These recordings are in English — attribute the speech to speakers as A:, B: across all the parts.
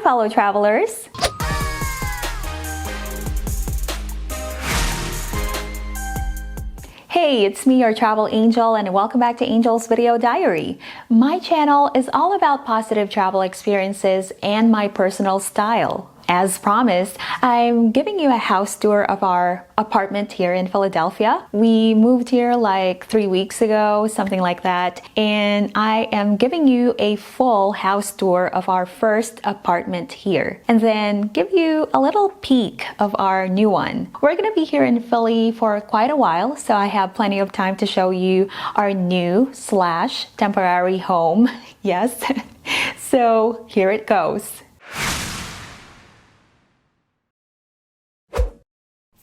A: fellow travelers! Hey, it's me, your travel angel, and welcome back to Angel's Video Diary. My channel is all about positive travel experiences and my personal style. As promised, I'm giving you a house tour of our apartment here in Philadelphia. We moved here like 3 weeks ago, something like that. And I am giving you a full house tour of our first apartment here. And then give you a little peek of our new one. We're gonna be here in Philly for quite a while, so I have plenty of time to show you our new/temporary home. Yes. So here it goes.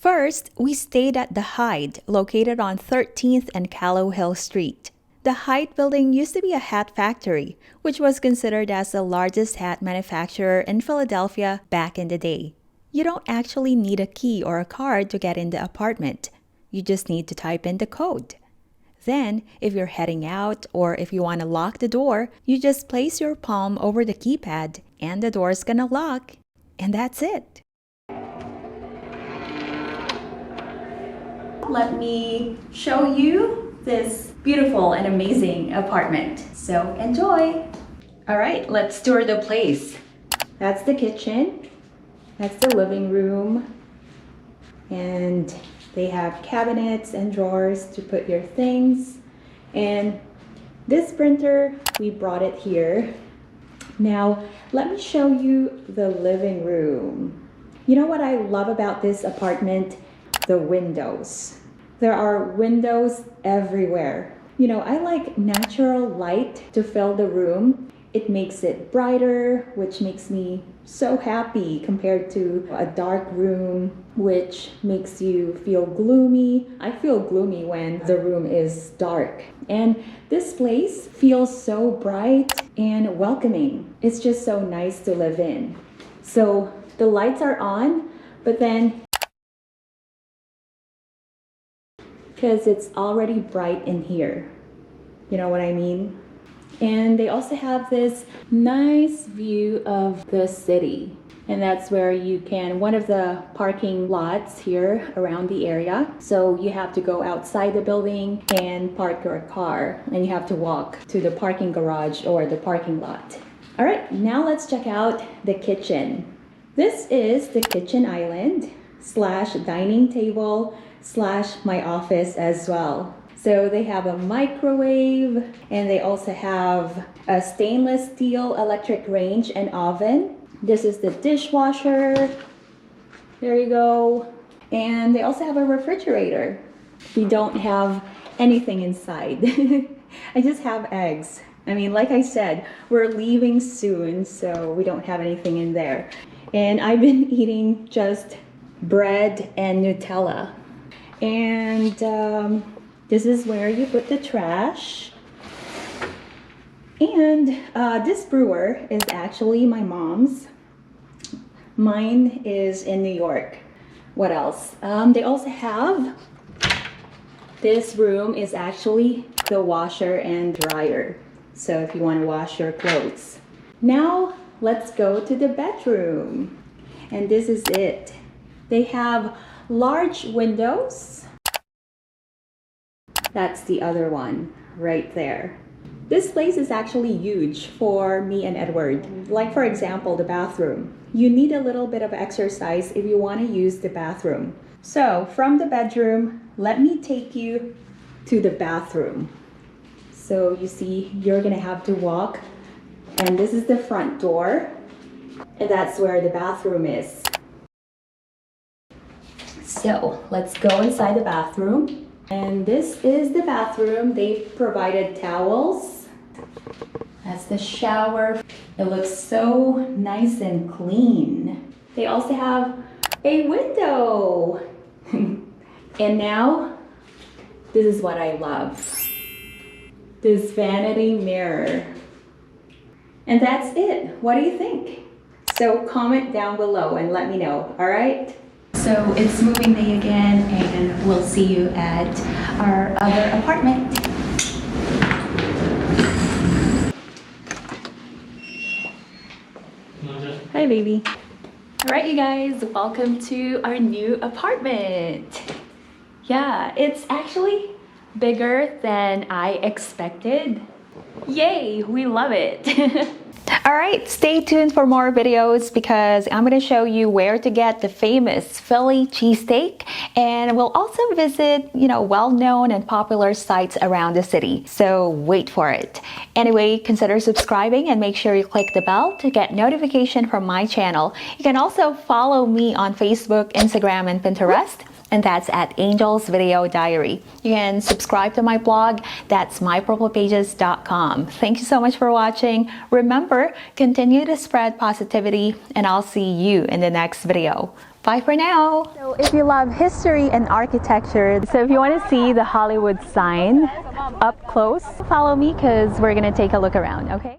A: First, we stayed at The Hyde, located on 13th and Callow Hill Street. The Hyde building used to be a hat factory, which was considered as the largest hat manufacturer in Philadelphia back in the day. You don't actually need a key or a card to get in the apartment. You just need to type in the code. Then, if you're heading out or if you want to lock the door, you just place your palm over the keypad and the door's gonna lock. And that's it. Let me show you this beautiful and amazing apartment. So enjoy! Alright, let's tour the place. That's the kitchen. That's the living room. And they have cabinets and drawers to put your things. And this printer, we brought it here. Now, let me show you the living room. You know what I love about this apartment? The windows. There are windows everywhere. You know, I like natural light to fill the room. It makes it brighter, which makes me so happy compared to a dark room, which makes you feel gloomy. I feel gloomy when the room is dark. And this place feels so bright and welcoming. It's just so nice to live in. So the lights are on, but then because it's already bright in here. You know what I mean? And they also have this nice view of the city. And that's where you can, one of the parking lots here around the area. So you have to go outside the building and park your car. And you have to walk to the parking garage or the parking lot. All right, now let's check out the kitchen. This is the kitchen island / dining table / my office as well. So they have a microwave and they also have a stainless steel electric range and oven. This is the dishwasher. There you go. And they also have a refrigerator. We don't have anything inside. I just have eggs. I mean, like I said, we're leaving soon, so we don't have anything in there. And I've been eating just bread and Nutella. And this is where you put the trash. And this brewer is actually my mom's. Mine is in New York. What else? They also have, this room is actually the washer and dryer. So if you want to wash your clothes. Now let's go to the bedroom. And this is it. They have large windows. That's the other one right there. This place is actually huge for me and Edward. Like for example, the bathroom. You need a little bit of exercise if you want to use the bathroom. So from the bedroom, let me take you to the bathroom. So you see, you're gonna have to walk. And this is the front door. And that's where the bathroom is. So let's go inside the bathroom. And this is the bathroom. They've provided towels. That's the shower. It looks so nice and clean. They also have a window. And now, this is what I love. This vanity mirror. And that's it. What do you think? So comment down below and let me know, all right? So it's moving day again, and we'll see you at our other apartment. Hi, baby. All right, you guys, welcome to our new apartment. Yeah, it's actually bigger than I expected. Yay, we love it. All right, stay tuned for more videos because I'm going to show you where to get the famous Philly cheesesteak, and we'll also visit, well-known and popular sites around the city. So wait for it. Anyway, consider subscribing and make sure you click the bell to get notification from my channel. You can also follow me on Facebook, Instagram, and Pinterest. And that's at Angel's Video Diary. You can subscribe to my blog, that's mypurplepages.com. Thank you so much for watching. Remember, continue to spread positivity, and I'll see you in the next video. Bye for now. So if you love history and architecture, so if you want to see the Hollywood sign up close, follow me because we're going to take a look around, okay?